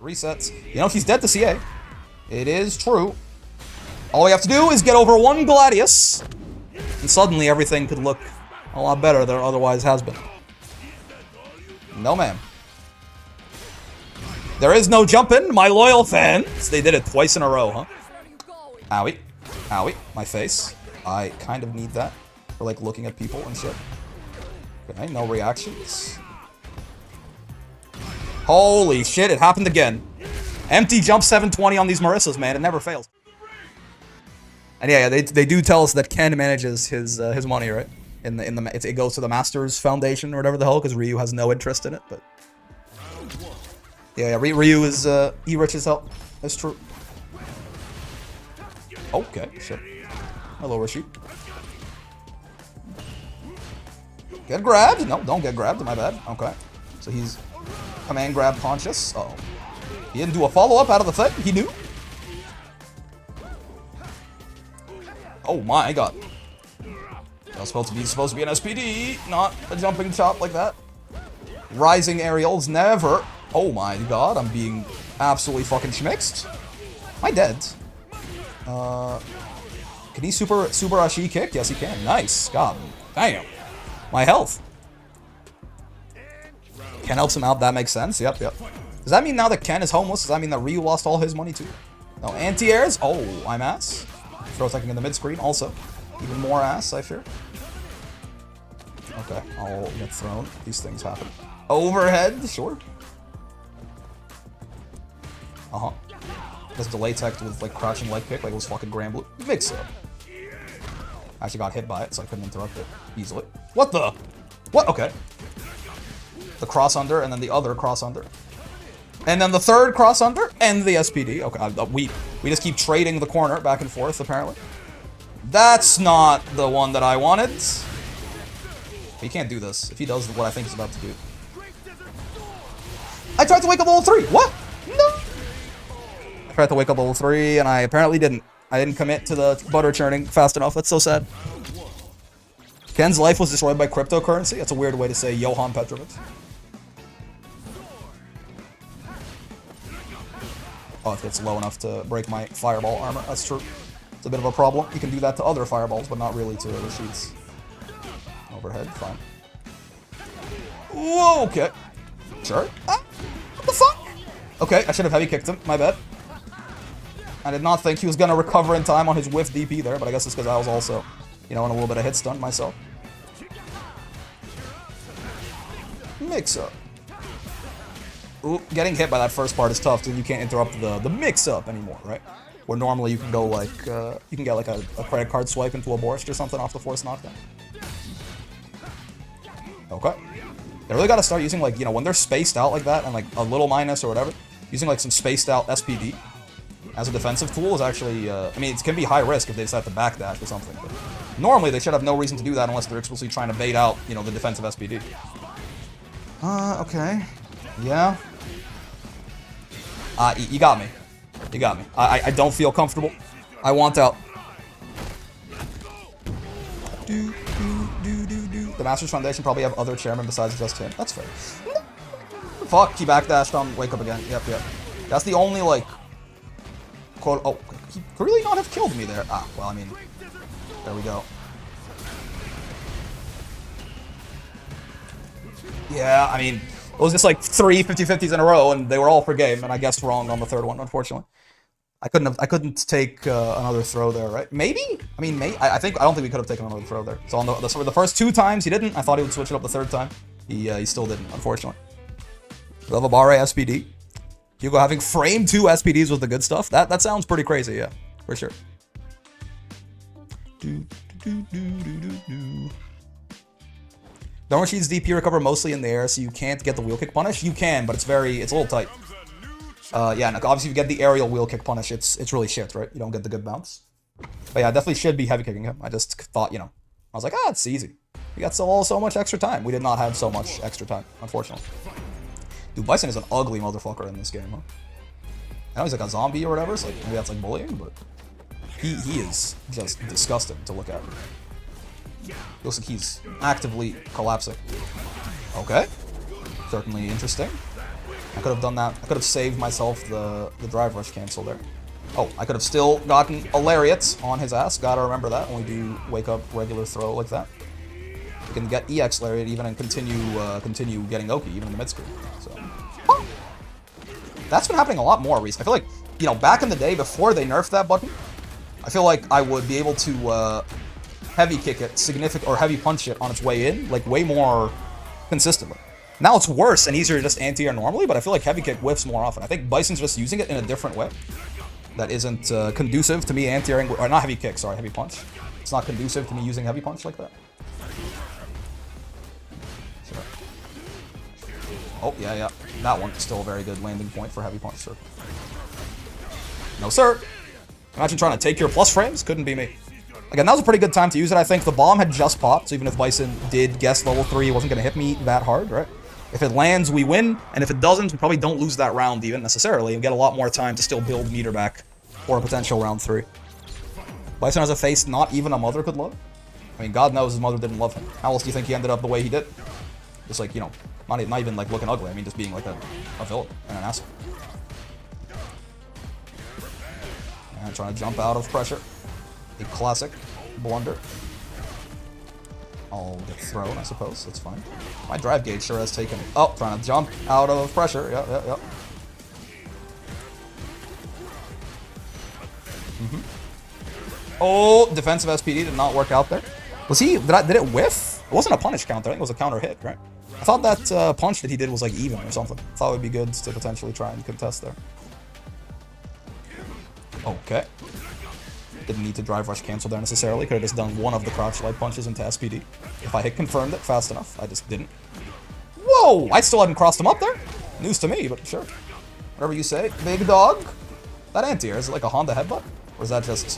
resets. You know, she's dead to CA. It is true. All we have to do is get over one Gladius, and suddenly everything could look a lot better than it otherwise has been. No, ma'am. There is no jumping, my loyal fans. They did it twice in a row, huh? Owie. Owie. My face. I kind of need that for, like, looking at people and shit. Okay, no reactions. Holy shit, it happened again. Empty jump 720 on these Marisas, man. It never fails. And yeah, they do tell us that Ken manages his money, right? It goes to the Masters Foundation or whatever the hell, because Ryu has no interest in it, but... Yeah, Ryu is, he rich as hell. That's true. Okay, shit. Hello, Rashid. Get grabbed? No, don't get grabbed, my bad. Okay. So he's command grab conscious. Uh-oh. He didn't do a follow-up out of the thing? He knew? Oh my god. That's supposed to be an SPD, not a jumping chop like that. Rising aerials, never. Oh my god, I'm being absolutely fucking schmixed. Am I dead? Can he super Ashi kick? Yes, he can. Nice. God damn. My health. Ken helps him out. That makes sense. Yep. Does that mean now that Ken is homeless? Does that mean that Ryu lost all his money too? No, anti-airs. Oh, I'm ass. Throw attacking in the mid-screen also. Even more ass, I fear. Okay, I'll get thrown. These things happen. Overhead, sure. Uh-huh. Just delay tech with, like, crouching leg kick, like it was fucking Grand Blue. Mix up. Actually got hit by it, so I couldn't interrupt it easily. What the? What? Okay. The cross under, and then the other cross under. And then the third cross under, and the SPD. Okay, we just keep trading the corner back and forth, apparently. That's not the one that I wanted. He can't do this, if he does what I think he's about to do. I tried to wake up level 3! What? No! I tried to wake up level 3, and I apparently didn't. I didn't commit to the butter churning fast enough. That's so sad. Ken's life was destroyed by cryptocurrency? That's a weird way to say Johan Petrovic. Oh, if it's low enough to break my fireball armor. That's true. It's a bit of a problem. You can do that to other fireballs, but not really to the sheets. Overhead, fine. Whoa, okay. Sure. Ah, what the fuck? Okay, I should have heavy kicked him. My bad. I did not think he was going to recover in time on his whiff DP there, but I guess it's because I was also, you know, in a little bit of hit stun myself. Mix up. Ooh, getting hit by that first part is tough, dude. You can't interrupt the mix-up anymore, right? Where normally you can go like, you can get like a credit card swipe into a borscht or something off the force knockdown. Okay. They really gotta start using, like, you know, when they're spaced out like that and like a little minus or whatever, using like some spaced out SPD as a defensive tool is actually, I mean, it can be high risk if they decide to backdash or something, but normally they should have no reason to do that unless they're explicitly trying to bait out, you know, the defensive SPD. Okay. Yeah. You got me. You got me. I don't feel comfortable. I want out. The Masters Foundation probably have other chairmen besides just him. That's fair. Fuck, he backdashed on Wake Up again. Yep. That's the only, like, quote. Oh, he could really not have killed me there. Ah, well, I mean, there we go. Yeah, I mean, it was just like 3 50-50s in a row, and they were all per game, and I guessed wrong on the third one, unfortunately. I couldn't take another throw there, right? Maybe? I mean, I don't think we could have taken another throw there. So on the first 2 times he didn't. I thought he would switch it up the third time. He still didn't, unfortunately. Levabare SPD. Hugo having frame 2 SPDs was the good stuff. That sounds pretty crazy, yeah, for sure. Don't Rashid's DP recover mostly in the air, so you can't get the wheel kick punish? You can, but it's a little tight. Yeah, no, obviously if you get the aerial wheel kick punish, it's really shit, right? You don't get the good bounce. But yeah, I definitely should be heavy kicking him. I just thought, you know, I was like, it's easy. We got so much extra time. We did not have so much extra time, unfortunately. Dude, Bison is an ugly motherfucker in this game, huh? I know he's like a zombie or whatever, so like, maybe that's like bullying, but he is just disgusting to look at. Looks like he's actively collapsing. Okay. Certainly interesting. I could have done that. I could have saved myself the drive rush cancel there. Oh, I could have still gotten a lariat on his ass. Gotta remember that when we do wake up regular throw like that. We can get EX lariat even and continue getting Oki even in the mid screen. So that's been happening a lot more recently. I feel like, you know, back in the day before they nerfed that button, I feel like I would be able to heavy kick it or heavy punch it on its way in, like way more consistently. Now it's worse and easier to just anti-air normally, but I feel like heavy kick whiffs more often. I think Bison's just using it in a different way that isn't conducive to me anti-airing, or not heavy kick, sorry, heavy punch. It's not conducive to me using heavy punch like that. So. Oh, yeah. That one's still a very good landing point for heavy punch, sir. No, sir. Imagine trying to take your plus frames. Couldn't be me. Again, that was a pretty good time to use it. I think the bomb had just popped, so even if Bison did guess level 3, it wasn't going to hit me that hard, right? If it lands, we win, and if it doesn't, we probably don't lose that round even necessarily. We get a lot more time to still build meter back for a potential round 3. Bison has a face not even a mother could love. I mean, God knows his mother didn't love him. How else do you think he ended up the way he did? Just like, you know, not even like looking ugly. I mean, just being like a villain and an asshole. And trying to jump out of pressure. A classic blunder. I'll get thrown, I suppose. That's fine. My drive gauge sure has taken... Oh, trying to jump out of pressure. Yep. Oh, defensive SPD did not work out there. Was he... Did it whiff? It wasn't a punish counter. I think it was a counter hit, right? I thought that punch that he did was like even or something. I thought it would be good to potentially try and contest there. Okay. Didn't need to drive rush cancel there necessarily. Could have just done one of the crouch light punches into SPD. If I had confirmed it fast enough, I just didn't. Whoa! I still hadn't crossed him up there. News to me, but sure. Whatever you say. Big dog. That anti-air, is it like a Honda headbutt? Or is that just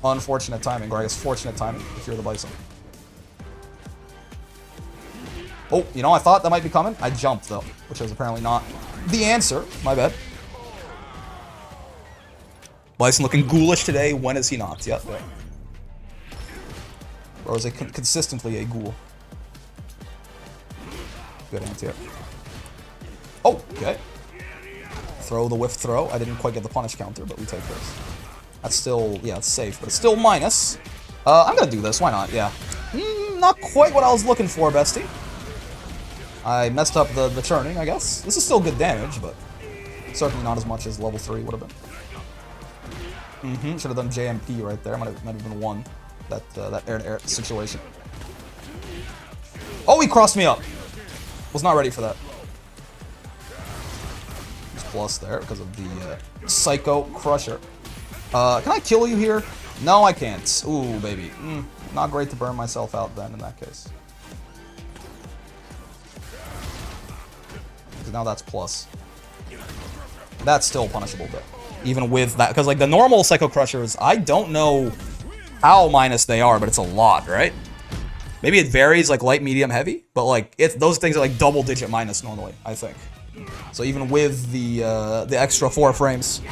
unfortunate timing? Or I guess fortunate timing if you're the Bison. Oh, you know, I thought that might be coming. I jumped though, which is apparently not the answer. My bad. Bison looking ghoulish today. When is he not? Yep. Or is it consistently a ghoul? Good anti-air. Oh, okay. Throw the whiff throw. I didn't quite get the punish counter, but we take this. That's still, yeah, it's safe, but it's still minus. I'm gonna do this. Why not? Yeah. Not quite what I was looking for, bestie. I messed up the churning, I guess. This is still good damage, but certainly not as much as level 3 would have been. Should have done JMP right there. Might have been won that air-to-air situation. Oh, he crossed me up. Was not ready for that. There's plus there because of the Psycho Crusher. Can I kill you here? No, I can't. Ooh, baby. Not great to burn myself out then in that case. Because now that's plus. That's still punishable, but even with that, because like the normal Psycho Crushers, I don't know how minus they are, but it's a lot, right? Maybe it varies like light, medium, heavy, but like those things are like double-digit minus normally, I think. So even with the extra 4 frames,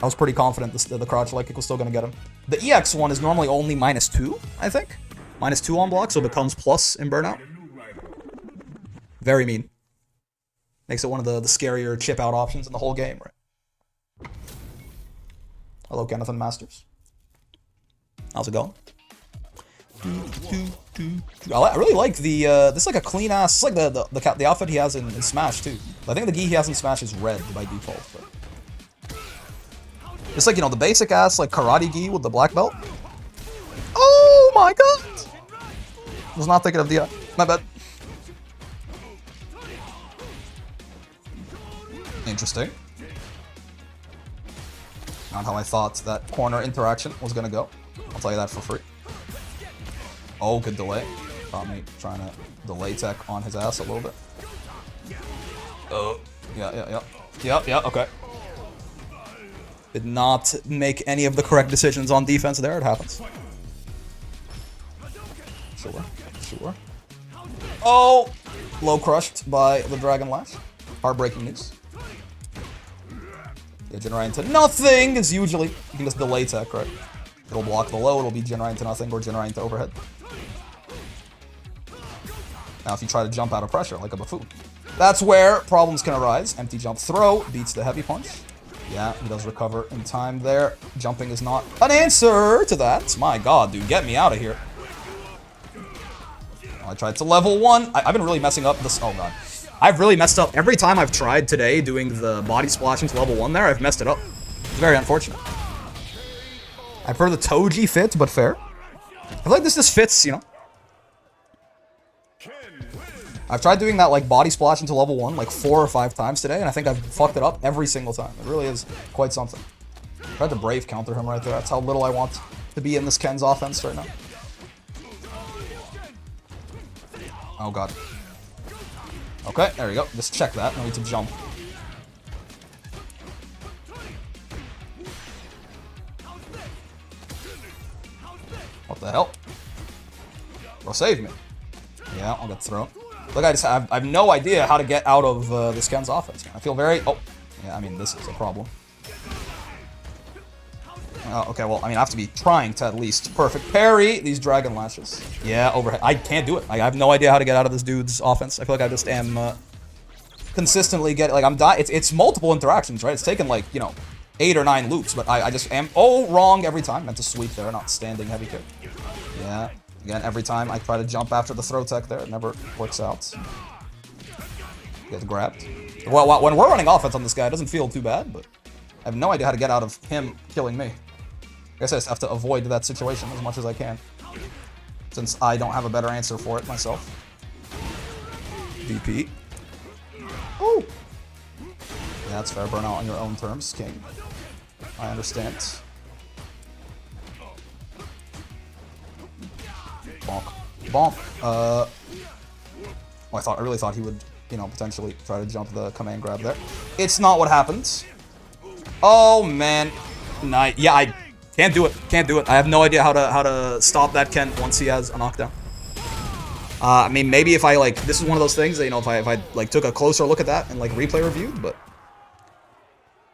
I was pretty confident the crouch light kick was still gonna get him. The EX one is normally only -2, I think, -2 on block, so it becomes plus in burnout. Very mean. Makes it one of the scarier chip out options in the whole game, right? Hello, Kenneth Masters. How's it going? I really like the, this is like a clean ass, it's like the outfit he has in Smash too. I think the gi he has in Smash is red by default. But it's like, you know, the basic ass like karate gi with the black belt. Oh my god! Was not thinking of the, my bad. Interesting. Not how I thought that corner interaction was gonna go. I'll tell you that for free. Oh, good delay. Caught me trying to delay tech on his ass a little bit. Oh, yeah, okay. Did not make any of the correct decisions on defense there. It happens. Sure. Oh! Low crushed by the Dragon Lash. Heartbreaking news. Yeah, generate into nothing is usually, you can just delay tech, right? It'll block the low, it'll be generate into nothing or generate into overhead. Now if you try to jump out of pressure like a buffoon, That's where problems can arise. Empty jump throw beats the heavy punch. Yeah, he does recover in time there. Jumping is not an answer to that. My god, dude, get me out of here. I tried to level 1. I've been really messing up this. Oh god. I've really messed up. Every time I've tried today doing the body splashing to level 1 there, I've messed it up. It's very unfortunate. I prefer the Toji fit, but fair. I feel like this just fits, you know. I've tried doing that like body splash into level 1 like 4 or 5 times today, and I think I've fucked it up every single time. It really is quite something. I tried to Brave counter him right there. That's how little I want to be in this Ken's offense right now. Oh god. Okay, there we go. Just check that. No need to jump. What the hell? Bro, save me. Yeah, I'll get thrown. Look, I have no idea how to get out of this Ken's offense. I feel very... Oh, yeah, I mean, this is a problem. Okay, well, I mean, I have to be trying to at least perfect parry these Dragon Lashes. Yeah, overhead. I can't do it. I have no idea how to get out of this dude's offense. I feel like I just am consistently getting... Like, I'm dying. It's multiple interactions, right? It's taken, like, you know, 8 or 9 loops, but I just am... Oh, wrong every time. Meant to sweep there, not standing heavy kick. Yeah. Again, every time I try to jump after the throw tech there, it never works out. Get grabbed. Well, when we're running offense on this guy, it doesn't feel too bad, but I have no idea how to get out of him killing me. I guess I just have to avoid that situation as much as I can, since I don't have a better answer for it myself. DP. Oh! Yeah, that's fair. Burn out on your own terms, King. I understand. Bonk. Bonk. Oh, I really thought he would, you know, potentially try to jump the command grab there. It's not what happens. Oh, man. Nice. Yeah, I can't do it. Can't do it. I have no idea how to stop that Ken once he has a knockdown. I mean, maybe if I, like, this is one of those things that, you know, if I like, took a closer look at that and, like, replay reviewed, but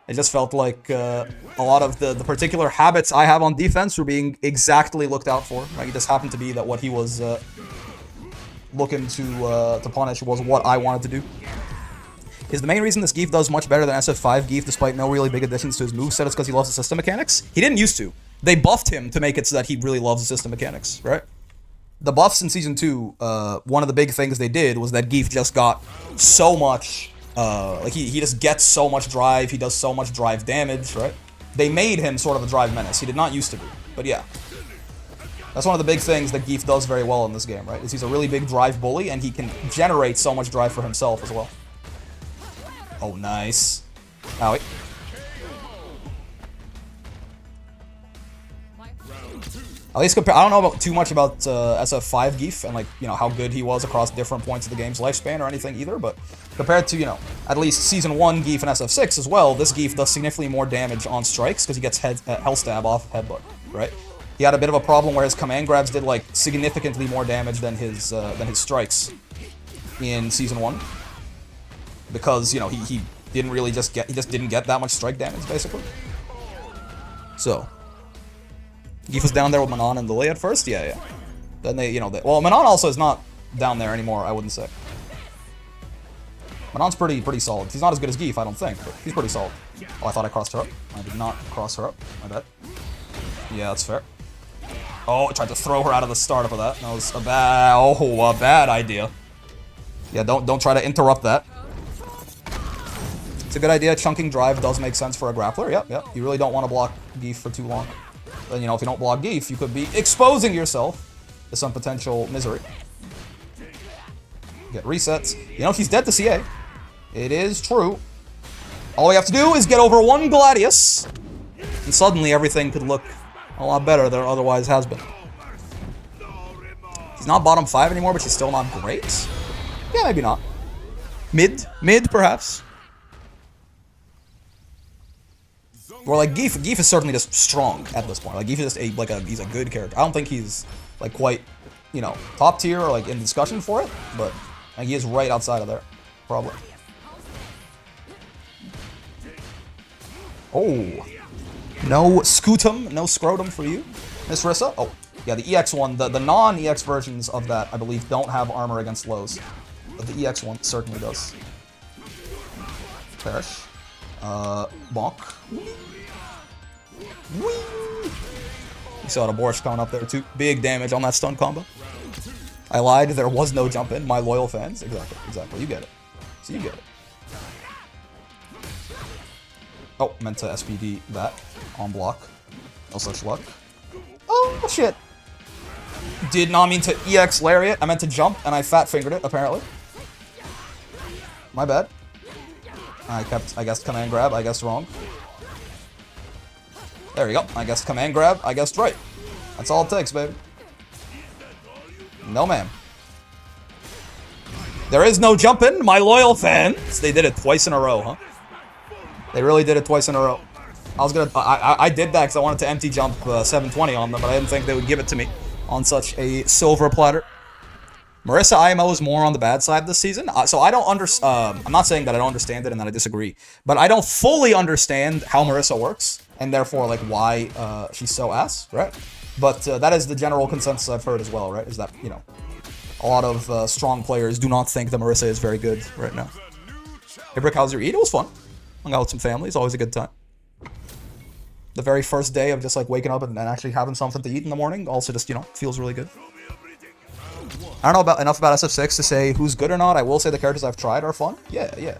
it just felt like a lot of the particular habits I have on defense were being exactly looked out for. Like, it just happened to be that what he was looking to punish was what I wanted to do. Is the main reason this Geef does much better than SF5 Geef despite no really big additions to his moveset is because he loves the system mechanics? He didn't used to. They buffed him to make it so that he really loves the system mechanics, right? The buffs in Season 2, one of the big things they did was that Geef just got so much... like, he just gets so much drive, he does so much drive damage, right? They made him sort of a drive menace. He did not used to be, but yeah. That's one of the big things that Geef does very well in this game, right? Is he's a really big drive bully, and he can generate so much drive for himself as well. Oh, nice. Owie. At least compare. I don't know too much about SF5 Geef and, like, you know, how good he was across different points of the game's lifespan or anything either, but compared to, you know, at least Season 1 Geef and SF6 as well, this Geef does significantly more damage on strikes because he gets Hell Stab off Headbutt, right? He had a bit of a problem where his command grabs did, like, significantly more damage than his strikes in Season 1. Because, you know, he didn't really just didn't get that much strike damage, basically. So Geef was down there with Manon and Lily at first? Yeah. Then they, you know, well, Manon also is not down there anymore, I wouldn't say. Manon's pretty solid. He's not as good as Geef, I don't think, but he's pretty solid. Oh, I thought I crossed her up. I did not cross her up. My bad. Yeah, that's fair. Oh, I tried to throw her out of the startup of that. That was a bad idea. Yeah, don't try to interrupt that. It's a good idea. Chunking drive does make sense for a grappler. Yep. You really don't want to block Geef for too long. Then, you know, if you don't block Geef, you could be exposing yourself to some potential misery. Get resets. You know, he's dead to CA. It is true. All we have to do is get over one Gladius, and suddenly everything could look a lot better than it otherwise has been. He's not bottom 5 anymore, but he's still not great. Yeah, maybe not. Mid, perhaps. Or like Geef is certainly just strong at this point. Like Geef is just he's a good character. I don't think he's like quite, you know, top tier or like in discussion for it, but like, he is right outside of there, probably. Oh, no scutum, no scrotum for you, Miss Rissa. Oh, yeah, the EX one, the non-EX versions of that, I believe, don't have armor against lows, but the EX one certainly does. Perish. Bonk. Whee! You saw the Borscht coming up there too. Big damage on that stun combo. I lied, there was no jump in. My loyal fans. Exactly. You get it. So you get it. Oh, meant to SPD that. On block. No such luck. Oh, shit. Did not mean to EX Lariat. I meant to jump, and I fat fingered it, apparently. My bad. I guessed command grab. I guessed wrong. There you go. I guessed command grab. I guessed right. That's all it takes, baby. No, ma'am. There is no jumping, my loyal fans. They did it twice in a row, huh? They really did it twice in a row. I did that because I wanted to empty jump 720 on them, but I didn't think they would give it to me on such a silver platter. Marisa IMO is more on the bad side this season, so I don't understand. I'm not saying that I don't understand it and that I disagree, but I don't fully understand how Marisa works, and therefore, like, why she's so ass, right? But that is the general consensus I've heard as well, right? Is that, you know, a lot of strong players do not think that Marisa is very good right now. Hey, Brick, how's your eat? It was fun. Hung out with some family. It's always a good time. The very first day of just, like, waking up and actually having something to eat in the morning also just, you know, feels really good. I don't know enough about SF6 to say who's good or not. I will say the characters I've tried are fun. Yeah.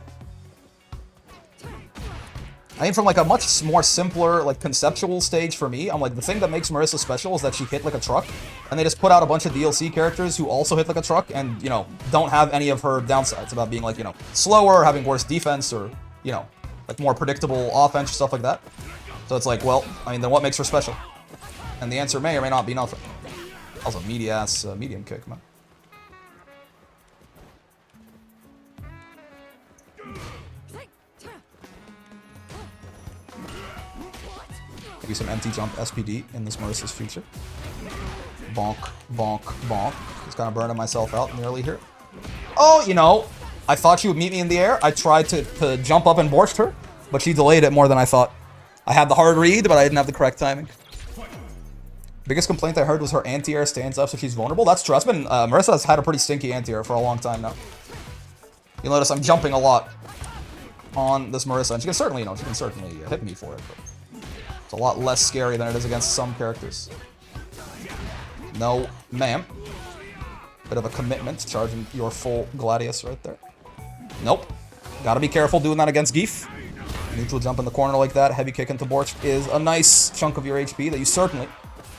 I mean, from, like, a much more simpler, like, conceptual stage for me, I'm like, the thing that makes Marisa special is that she hit like a truck, and they just put out a bunch of DLC characters who also hit like a truck and, you know, don't have any of her downsides about being, like, you know, slower, or having worse defense, or, you know, like, more predictable offense, stuff like that. So it's like, well, I mean, then what makes her special? And the answer may or may not be nothing. That was a meaty-ass medium kick, man. Maybe some empty jump SPD in this Marisa's future. Bonk, bonk, bonk. Just kind of burning myself out nearly here. Oh, you know, I thought she would meet me in the air. I tried to jump up and borscht her, but she delayed it more than I thought. I had the hard read, but I didn't have the correct timing. Biggest complaint I heard was her anti-air stands up so she's vulnerable. That's true. That's been, Marisa has had a pretty stinky anti-air for a long time now. You'll notice I'm jumping a lot on this Marisa, and she can certainly, you know, hit me for it, but it's a lot less scary than it is against some characters. No, ma'am. Bit of a commitment, charging your full Gladius right there. Nope. Gotta be careful doing that against Geef. Neutral jump in the corner like that, heavy kick into Borscht is a nice chunk of your HP that you certainly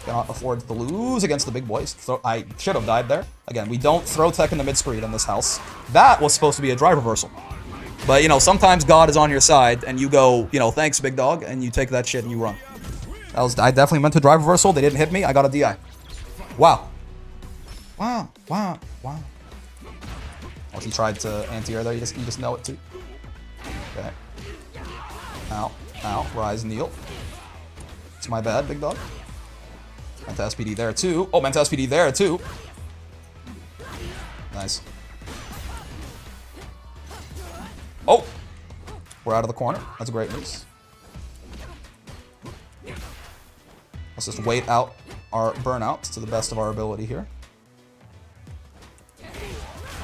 cannot afford to lose against the big boys. So I should have died there. Again, we don't throw tech in the mid-screen in this house. That was supposed to be a drive reversal. But, you know, sometimes God is on your side, and you go, you know, thanks, big dog, and you take that shit and you run. I definitely meant to drive reversal. They didn't hit me. I got a DI. Wow. Wow. Oh, he tried to anti-air there. You just know it, too. Okay. Ow. Rise, kneel. It's my bad, big dog. Meant to SPD there, too. Oh, meant to SPD there, too. Nice. Oh! We're out of the corner. That's a great news. Let's just wait out our burnouts to the best of our ability here.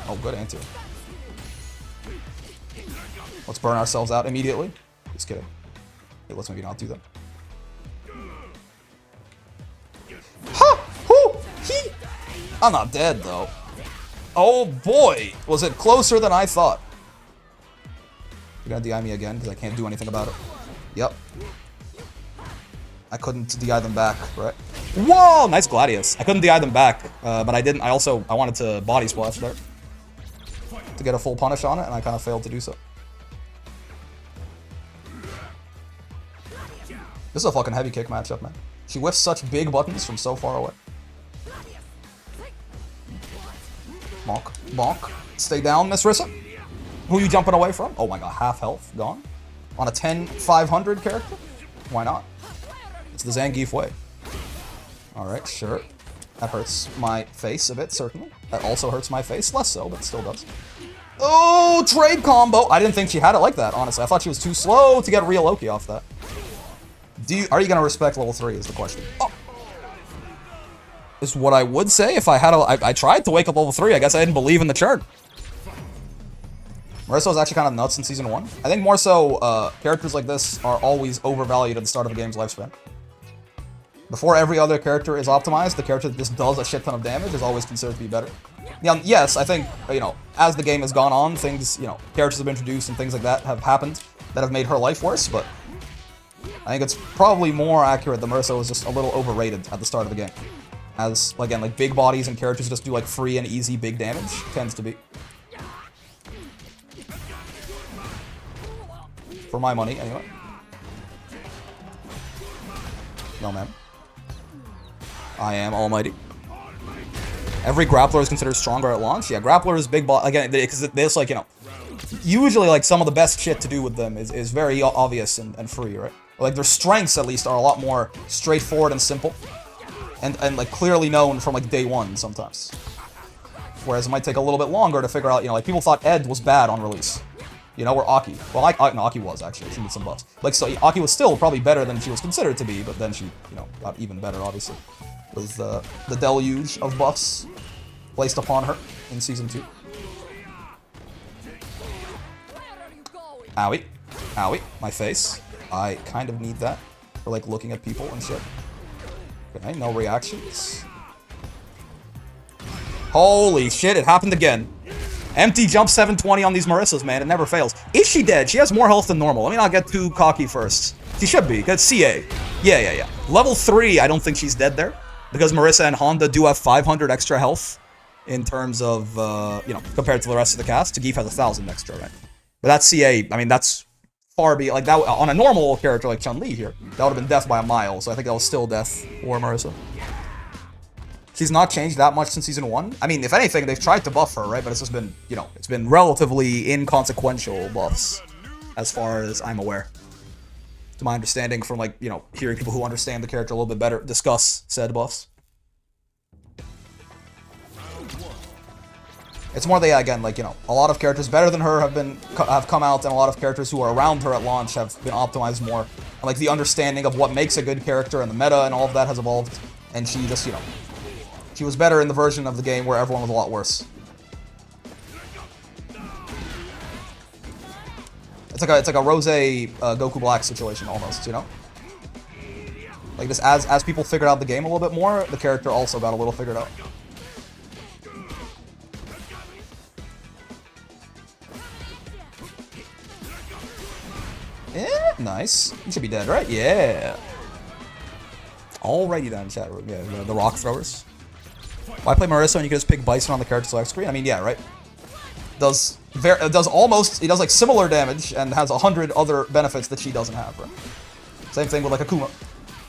Oh, good anti. Let's burn ourselves out immediately. Just kidding. Okay, let's maybe not do that. Ha! Hoo! He! I'm not dead, though. Oh, boy! Was it closer than I thought? You're gonna DI me again, because I can't do anything about it. Yep. I couldn't DI them back, right? Whoa! Nice Gladius. I couldn't DI them back, but I didn't. I wanted to body splash there to get a full punish on it, and I kind of failed to do so. This is a fucking heavy kick matchup, man. She whiffs such big buttons from so far away. Bonk. Bonk. Stay down, Miss Rissa. Who are you jumping away from? Oh my god, half health gone. On a 10-500 character? Why not? It's the Zangief way. Alright, sure. That hurts my face a bit, certainly. That also hurts my face. Less so, but still does. Oh, trade combo! I didn't think she had it like that, honestly. I thought she was too slow to get real Loki off that. Are you gonna respect level 3 is the question. Oh! Is what I would say if I had I tried to wake up level 3. I guess I didn't believe in the chart. Marisa was actually kind of nuts in Season 1. I think more so, characters like this are always overvalued at the start of a game's lifespan. Before every other character is optimized, the character that just does a shit ton of damage is always considered to be better. Yeah, yes, I think, you know, as the game has gone on, things, you know, characters have been introduced and things like that have happened that have made her life worse, but I think it's probably more accurate that Marisa was just a little overrated at the start of the game. As, again, like, big bodies and characters just do, like, free and easy big damage, tends to be. For my money, anyway. No, man. I am almighty. Every grappler is considered stronger at launch. Yeah, grappler is big ball again because there's like, you know, usually like some of the best shit to do with them is very obvious and free, right? Like their strengths at least are a lot more straightforward and simple, and like clearly known from like day one sometimes. Whereas it might take a little bit longer to figure out, you know, like people thought Ed was bad on release. You know, or Aki. Well, no, Aki was actually. She did some buffs. Like, so Aki was still probably better than she was considered to be, but then she, you know, got even better, obviously. With the deluge of buffs placed upon her in Season 2. Owie. Owie. My face. I kind of need that for, like, looking at people and shit. Okay, no reactions. Holy shit, it happened again. Empty jump 720 on these Marisas, man. It never fails. Is she dead? She has more health than normal. Let me not get too cocky first. She should be. That's CA. Yeah. Level 3, I don't think she's dead there. Because Marisa and Honda do have 500 extra health in terms of, you know, compared to the rest of the cast. Zangief has 1,000 extra, right? But that's CA. I mean, that's far beyond, like, that on a normal character like Chun-Li here, that would have been death by a mile. So I think that was still death for Marisa. She's not changed that much since Season 1. I mean, if anything, they've tried to buff her, right? But it's just been, you know, it's been relatively inconsequential buffs, as far as I'm aware. To my understanding from, like, you know, hearing people who understand the character a little bit better discuss said buffs. It's more that, again, like, you know, a lot of characters better than her have come out, and a lot of characters who are around her at launch have been optimized more. And, like, the understanding of what makes a good character and the meta and all of that has evolved. And she just, you know, she was better in the version of the game where everyone was a lot worse. It's like a Rose Goku Black situation almost, you know? Like this, as people figured out the game a little bit more, the character also got a little figured out. Yeah, nice. You should be dead, right? Yeah. Alrighty then, chat room. Yeah, the rock throwers. Why play Marisa when you can just pick Bison on the character select screen? I mean, yeah, right? It does like similar damage and has 100 other benefits that she doesn't have, right? Same thing with like Akuma.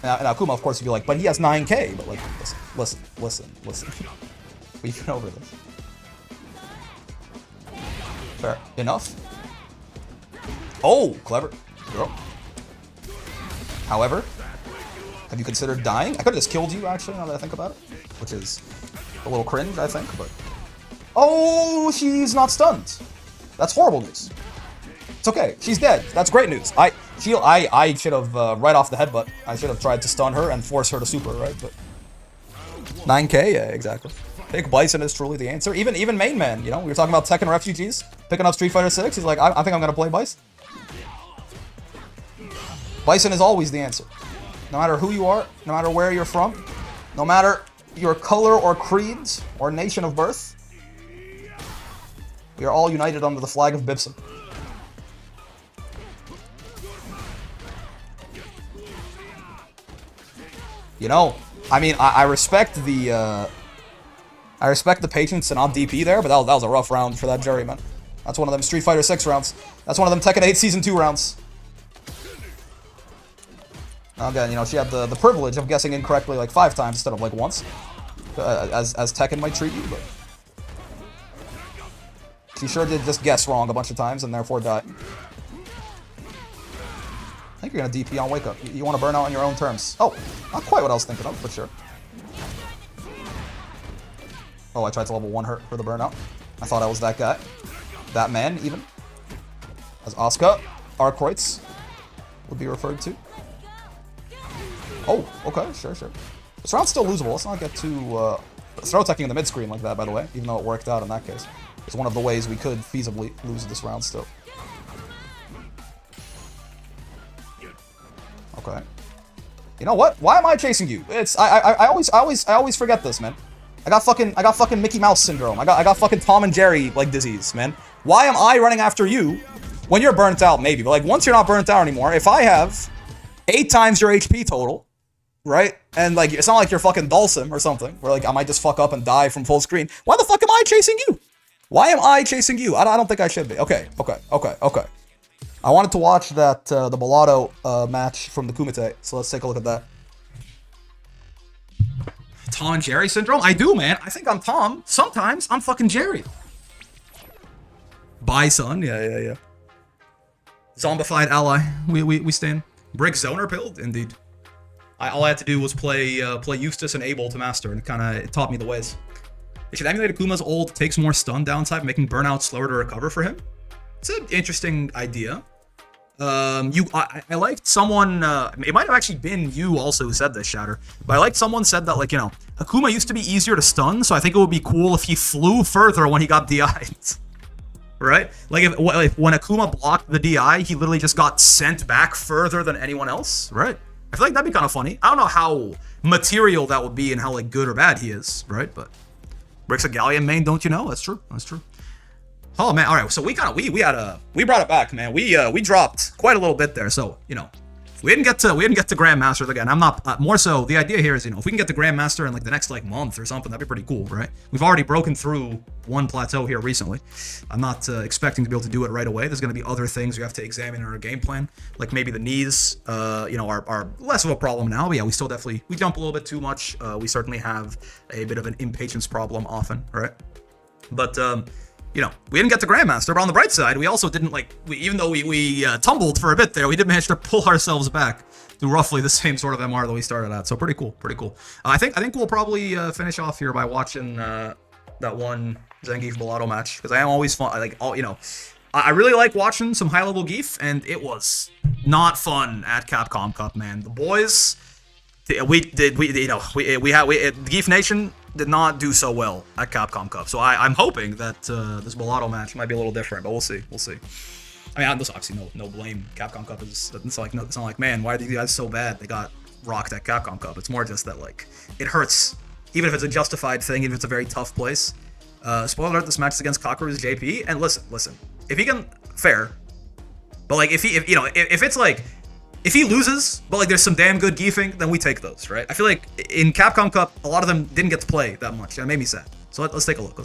Now Akuma, of course, you'd be like, but he has 9k. But like, listen. We've been over this. Fair enough. Oh, clever girl. However, have you considered dying? I could have just killed you, actually, now that I think about it. Which is a little cringe, I think, but... Oh, she's not stunned. That's horrible news. It's okay. She's dead. That's great news. I should have, right off the headbutt, I should have tried to stun her and force her to super, right? But 9k? Yeah, exactly. Pick Bison is truly the answer. Even main man, you know? We were talking about Tekken refugees. Picking up Street Fighter 6. He's like, I think I'm going to play Bison. Bison is always the answer. No matter who you are, no matter where you're from, no matter your color or creed or nation of birth, we are all united under the flag of Bison. You know, I mean, I respect the patience to not DP there, but that was a rough round for that jury, man. That's one of them Street Fighter 6 rounds. That's one of them Tekken 8 Season 2 rounds. Now again, you know, she had the privilege of guessing incorrectly like 5 times instead of like once. As Tekken might treat you, but... She sure did just guess wrong a bunch of times and therefore die. I think you're gonna DP on Wake Up. You want to burn out on your own terms. Oh, not quite what I was thinking of, but sure. Oh, I tried to level 1 her for the burnout. I thought I was that guy. That man, even. As Asuka, Arcroids would be referred to. Oh, okay, sure. This round's still losable. Let's not get too throw teching in the mid-screen like that, by the way, even though it worked out in that case. It's one of the ways we could feasibly lose this round still. Okay. You know what? Why am I chasing you? It's I always forget this, man. I got fucking Mickey Mouse syndrome. I got fucking Tom and Jerry like disease, man. Why am I running after you when you're burnt out? Maybe, but like once you're not burnt out anymore, if I have 8 times your HP total, right? And like it's not like you're fucking Dulcim or something, where like I might just fuck up and die from full screen. Why the fuck am I chasing you? Why am I chasing you? I don't think I should be. Okay. I wanted to watch that the Bellotto match from the Kumite, so let's take a look at that. Tom and Jerry syndrome? I do, man. I think I'm Tom. Sometimes I'm fucking Jerry. Bison, yeah. Zombified ally. We stand. Brick zoner build, indeed. All I had to do was play Eustace and Abel to master, and it taught me the ways. They should emulate Akuma's ult, takes more stun downside, making burnout slower to recover for him. It's an interesting idea. I liked someone, it might have actually been you also who said this, Shatter, but I liked someone said that, like, you know, Akuma used to be easier to stun, so I think it would be cool if he flew further when he got DI'd. Right? Like, if when Akuma blocked the DI, he literally just got sent back further than anyone else, right? I feel like that'd be kind of funny. I don't know how material that would be and how, like, good or bad he is, right? But Brick's a Galleon main, don't you know? That's true. Oh man, all right. So we brought it back, man. We dropped quite a little bit there. So you know, we didn't get to Grandmaster again. I'm not more so. The idea here is, you know, if we can get to Grandmaster in like the next like month or something, that'd be pretty cool, right? We've already broken through one plateau here recently. I'm not expecting to be able to do it right away. There's going to be other things we have to examine in our game plan, like maybe the knees. You know, are less of a problem now. But yeah, we still definitely jump a little bit too much. We certainly have a bit of an impatience problem often, right? But you know, we didn't get to Grandmaster, but on the bright side, we also didn't, like, even though we tumbled for a bit there, we did manage to pull ourselves back to roughly the same sort of MR that we started at. So pretty cool. I think we'll probably finish off here by watching that one Zangief Bellotto match, because I am always fun. You know, I really like watching some high-level Geef, and it was not fun at Capcom Cup, man. The boys, Geef Nation did not do so well at Capcom Cup. So I'm hoping that this Bellotto match might be a little different, but we'll see. I mean, there's obviously no blame. Capcom Cup is, it's not like, man, why are these guys so bad? They got rocked at Capcom Cup. It's more just that, like, it hurts, even if it's a justified thing, even if it's a very tough place. Spoiler alert, this match is against Kakeru's JP, and listen, if he can, fair, but like, if it's like, if he loses, but like there's some damn good Geefing, then we take those, right? I feel like in Capcom Cup, a lot of them didn't get to play that much. That made me sad. So let's take a look.